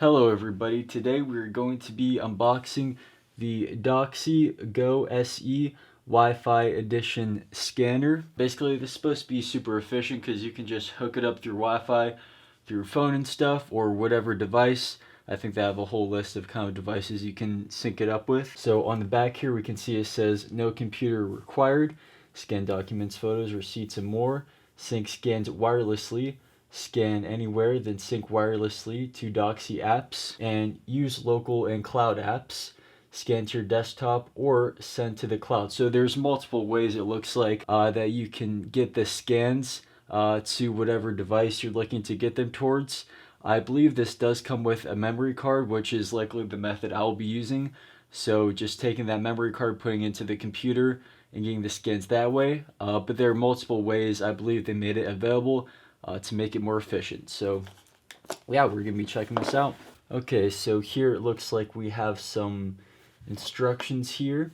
Hello everybody, today we're going to be unboxing the Doxie Go SE Wi-Fi Edition scanner. Basically this is supposed to be super efficient because you can just hook it up through Wi-Fi, through your phone and stuff, or whatever device. I think they have a whole list of kind of devices you can sync it up with. So on the back here we can see it says no computer required, scan documents, photos, receipts, and more, sync scans wirelessly, scan anywhere, then sync wirelessly to Doxie apps, and use local and cloud apps, scan to your desktop, or send to the cloud. So there's multiple ways it looks like that you can get the scans to whatever device you're looking to get them towards. I believe this does come with a memory card, which is likely the method I'll be using. So just taking that memory card, putting it into the computer, and getting the scans that way. But there are multiple ways. I believe they made it available to make it more efficient. So yeah, we're gonna be checking this out. Okay, so here it looks like we have some instructions here.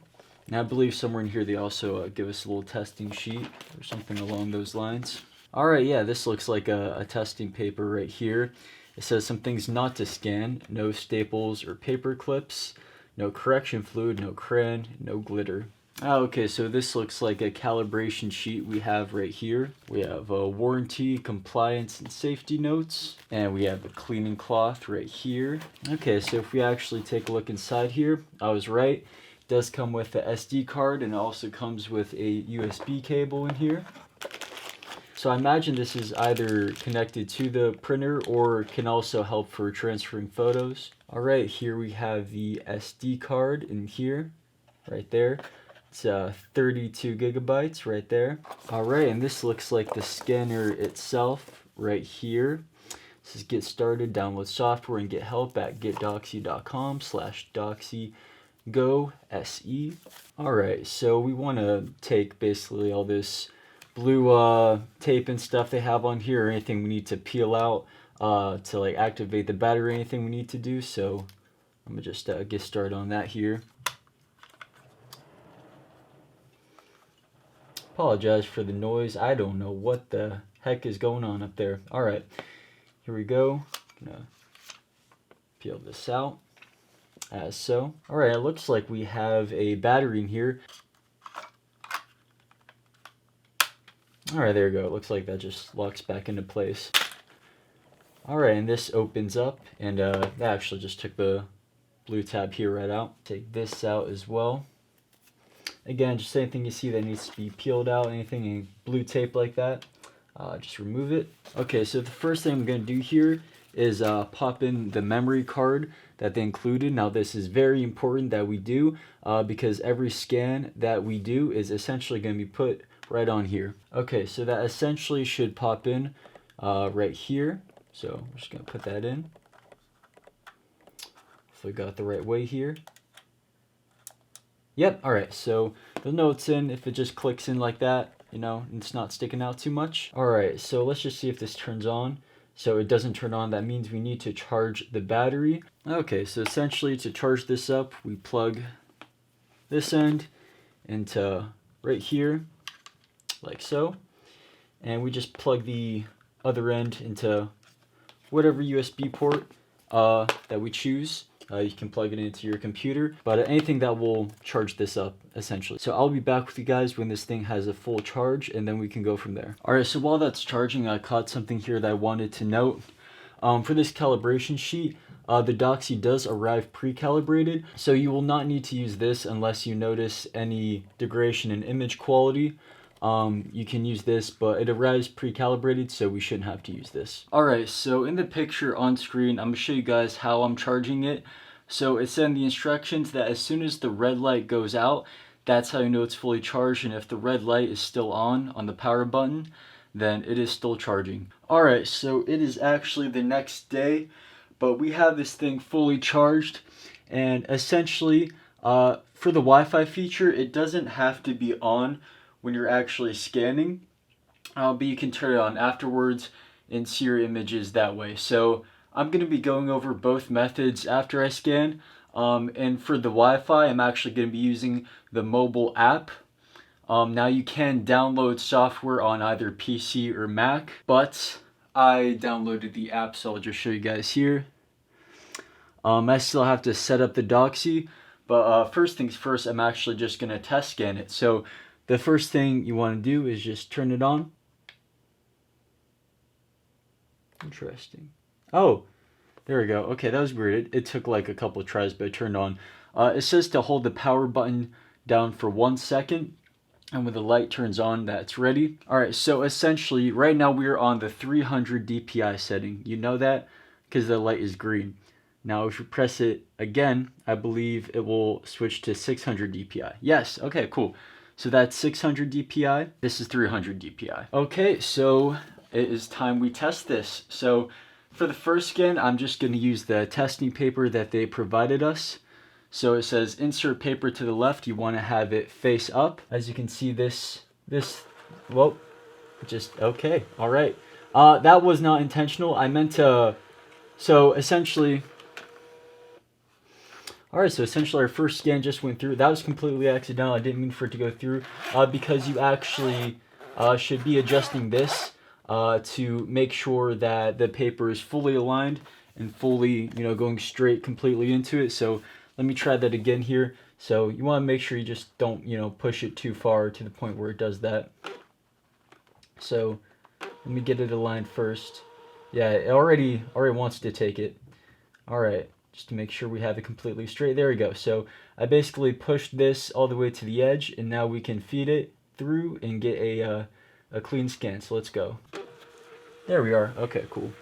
And I believe somewhere in here they also give us a little testing sheet or something along those lines. Alright, yeah, this looks like a testing paper right here. It says some things not to scan: no staples or paper clips, no correction fluid, no crayon, no glitter. Okay, so this looks like a calibration sheet we have right here. We have warranty, compliance, and safety notes. And we have a cleaning cloth right here. Okay, so if we actually take a look inside here, I was right. It does come with the SD card, and it also comes with a USB cable in here. So I imagine this is either connected to the printer or can also help for transferring photos. Alright, here we have the SD card in here, right there. It's 32 gigabytes right there. Alright, and this looks like the scanner itself right here. This is get started, download software, and get help at getdoxie.com/Doxie Go SE. Alright, so we want to take basically all this blue tape and stuff they have on here, or anything we need to peel out to like activate the battery, anything we need to do. So I'm gonna just get started on that here. Apologize for the noise. I don't know what the heck is going on up there. Alright, here we go. Gonna peel this out as so. Alright, it looks like we have a battery in here. Alright, there we go. It looks like that just locks back into place. Alright, and this opens up, and that actually just took the blue tab here right out. Take this out as well. Again, just anything you see that needs to be peeled out, anything in blue tape like that, just remove it. Okay, so the first thing I'm going to do here is pop in the memory card that they included. Now this is very important that we do because every scan that we do is essentially going to be put right on here. Okay, so that essentially should pop in right here. So I'm just going to put that in. If I got the right way here. Yep, alright, so the note's in. If it just clicks in like that, you know, and it's not sticking out too much. Alright, so let's just see if this turns on. So it doesn't turn on, that means we need to charge the battery. Okay, so essentially to charge this up, we plug this end into right here, like so. And we just plug the other end into whatever USB port that we choose. You can plug it into your computer, but anything that will charge this up, essentially. So I'll be back with you guys when this thing has a full charge, and then we can go from there. Alright, so while that's charging, I caught something here that I wanted to note. For this calibration sheet, the Doxie does arrive pre-calibrated, so you will not need to use this unless you notice any degradation in image quality. You can use this, but it arrives pre-calibrated, so we shouldn't have to use this. Alright, so in the picture on screen, I'm going to show you guys how I'm charging it. So it said in the instructions that as soon as the red light goes out, that's how you know it's fully charged, and if the red light is still on the power button, then it is still charging. Alright, so it is actually the next day, but we have this thing fully charged, and essentially, for the Wi-Fi feature, it doesn't have to be on when you're actually scanning, but you can turn it on afterwards and see your images that way. So I'm going to be going over both methods after I scan, and for the Wi-Fi I'm actually going to be using the mobile app. Now you can download software on either PC or Mac, but I downloaded the app, so I'll just show you guys here. I still have to set up the Doxie, but first things first, I'm actually just going to test scan it. So the first thing you want to do is just turn it on. Interesting. Oh, there we go. Okay, that was weird. It took like a couple of tries, but it turned on. It says to hold the power button down for 1 second, and when the light turns on, that's ready. All right, so essentially, right now we're on the 300 DPI setting. You know that because the light is green. Now, if you press it again, I believe it will switch to 600 DPI. Yes, okay, cool. So that's 600 DPI. This is 300 DPI. Okay, so it is time we test this. So for the first scan, I'm just going to use the testing paper that they provided us. So it says insert paper to the left. You want to have it face up. As you can see, whoa, just, okay, all right. That was not intentional. I meant to, so essentially, all right, so essentially our first scan just went through. That was completely accidental. I didn't mean for it to go through because you actually should be adjusting this to make sure that the paper is fully aligned and fully, going straight completely into it. So let me try that again here. So you want to make sure you just don't, push it too far to the point where it does that. So let me get it aligned first. Yeah, it already wants to take it. All right, just to make sure we have it completely straight. There we go. So I basically pushed this all the way to the edge, and now we can feed it through and get a clean scan. So let's go. There we are. Okay, cool.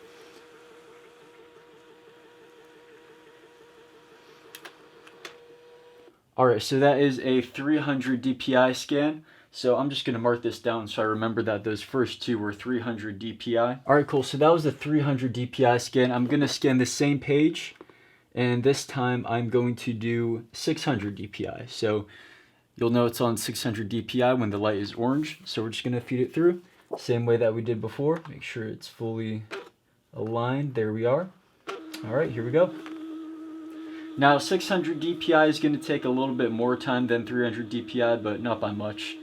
Alright, so that is a 300 DPI scan. So I'm just going to mark this down so I remember that those first two were 300 DPI. Alright, cool. So that was a 300 DPI scan. I'm going to scan the same page, and this time I'm going to do 600 DPI. So you'll know it's on 600 DPI when the light is orange. So we're just going to feed it through. Same way that we did before. Make sure it's fully aligned. There we are. Alright, here we go. Now 600 DPI is going to take a little bit more time than 300 DPI, but not by much.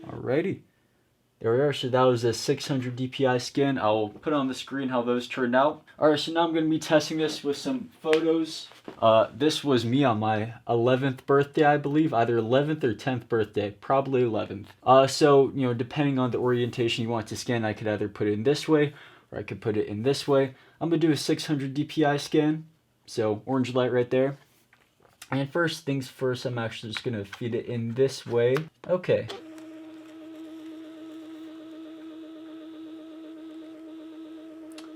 Alrighty. There we are. So that was a 600 DPI scan. I'll put on the screen how those turned out. Alright, so now I'm going to be testing this with some photos. This was me on my 11th birthday, I believe. Either 11th or 10th birthday. Probably 11th. So, depending on the orientation you want to scan, I could either put it in this way, or I could put it in this way. I'm going to do a 600 DPI scan. So orange light right there. And first things first, I'm actually just going to feed it in this way. Okay.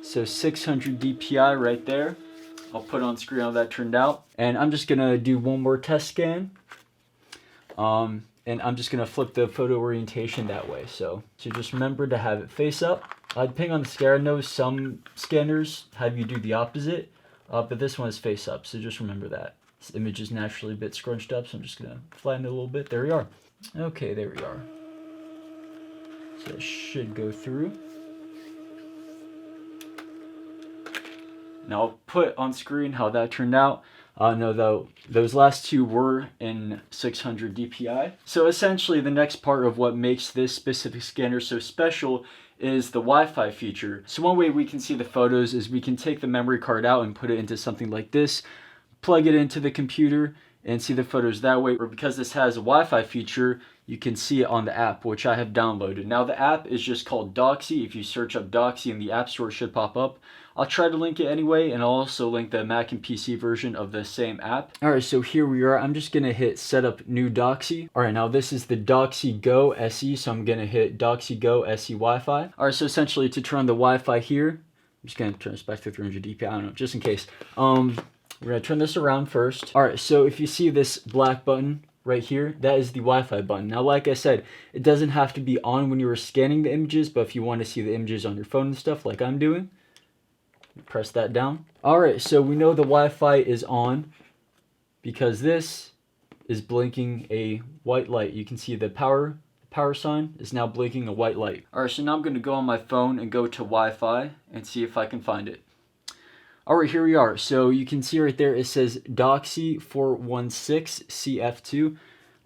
So 600 DPI right there. I'll put on screen how that turned out. And I'm just going to do one more test scan. And I'm just going to flip the photo orientation that way. So just remember to have it face up. Depending on the scanner, I know some scanners have you do the opposite, but this one is face up, so just remember that. This image is naturally a bit scrunched up, so I'm just going to flatten it a little bit. There we are. Okay, there we are. So it should go through. Now I'll put on screen how that turned out. No, though, those last two were in 600 DPI. So essentially the next part of what makes this specific scanner so special is the Wi-Fi feature. So one way we can see the photos is we can take the memory card out and put it into something like this, plug it into the computer, and see the photos that way. Or because this has a Wi-Fi feature, you can see it on the app, which I have downloaded. Now the app is just called Doxie. If you search up Doxie in the App Store, it should pop up. I'll try to link it anyway, and I'll also link the Mac and PC version of the same app. Alright, so here we are. I'm just going to hit Setup New Doxie. Alright, now this is the Doxie Go SE, so I'm going to hit Doxie Go SE Wi-Fi. Alright, so essentially to turn on the Wi-Fi here, I'm just going to turn this back to 300 DPI, I don't know, just in case. We're going to turn this around first. Alright, so if you see this black button right here, that is the Wi-Fi button. Now, like I said, it doesn't have to be on when you were scanning the images, but if you want to see the images on your phone and stuff like I'm doing, press that down. Alright, so we know the Wi-Fi is on because this is blinking a white light. You can see the power sign is now blinking a white light. Alright, so now I'm going to go on my phone and go to Wi-Fi and see if I can find it. Alright, here we are. So you can see right there it says Doxie 416 CF2.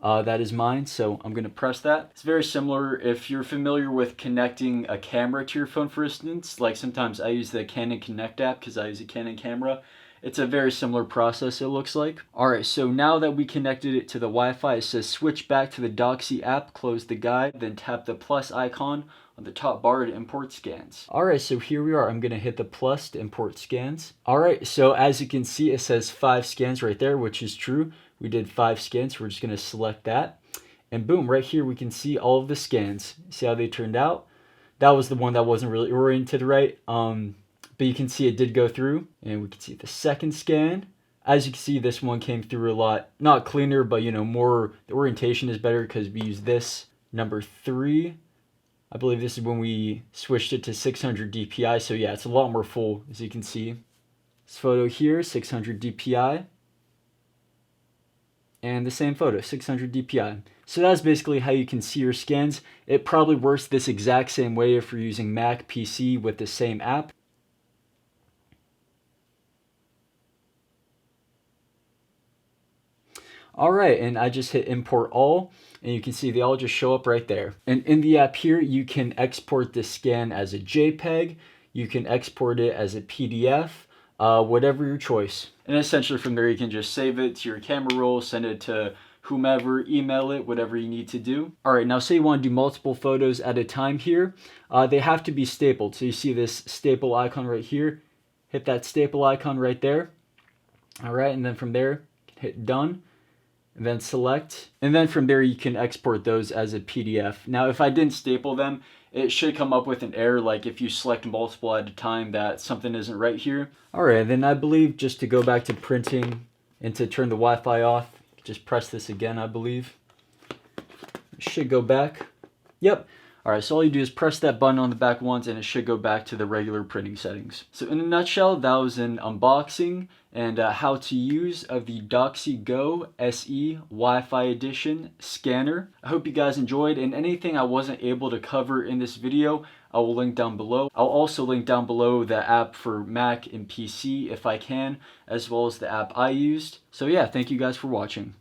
That is mine, so I'm going to press that. It's very similar if you're familiar with connecting a camera to your phone, for instance. Like sometimes I use the Canon Connect app because I use a Canon camera. It's a very similar process, it looks like. Alright, so now that we connected it to the Wi-Fi, it says switch back to the Doxie app, close the guide, then tap the plus icon on the top bar to import scans. Alright, so here we are. I'm going to hit the plus to import scans. Alright, so as you can see, it says 5 scans right there, which is true. We did 5 scans. We're just going to select that. And boom, right here we can see all of the scans. See how they turned out? That was the one that wasn't really oriented right. But you can see it did go through. And we can see the second scan. As you can see, this one came through a lot, not cleaner, but more, the orientation is better because we use this. Number 3. I believe this is when we switched it to 600 DPI. So yeah, it's a lot more full, as you can see. This photo here, 600 DPI. And the same photo, 600 DPI. So that's basically how you can see your scans. It probably works this exact same way if you're using Mac, PC with the same app. Alright, and I just hit import all, and you can see they all just show up right there. And in the app here, you can export the scan as a JPEG, you can export it as a PDF, whatever your choice. And essentially from there you can just save it to your camera roll, send it to whomever, email it, whatever you need to do. Alright, now say you want to do multiple photos at a time here. They have to be stapled. So you see this staple icon right here. Hit that staple icon right there. Alright, and then from there, hit done. And then select, and then from there you can export those as a PDF. Now if I didn't staple them, it should come up with an error like if you select multiple at a time that something isn't right here. Alright, then I believe just to go back to printing and to turn the Wi-Fi off, just press this again, I believe. It should go back. Yep. Alright, so all you do is press that button on the back once and it should go back to the regular printing settings. So in a nutshell, that was an unboxing and how to use of the Doxie Go SE Wi-Fi edition scanner. I hope you guys enjoyed, and anything I wasn't able to cover in this video, I will link down below. I'll also link down below the app for Mac and PC if I can, as well as the app I used. So yeah, thank you guys for watching.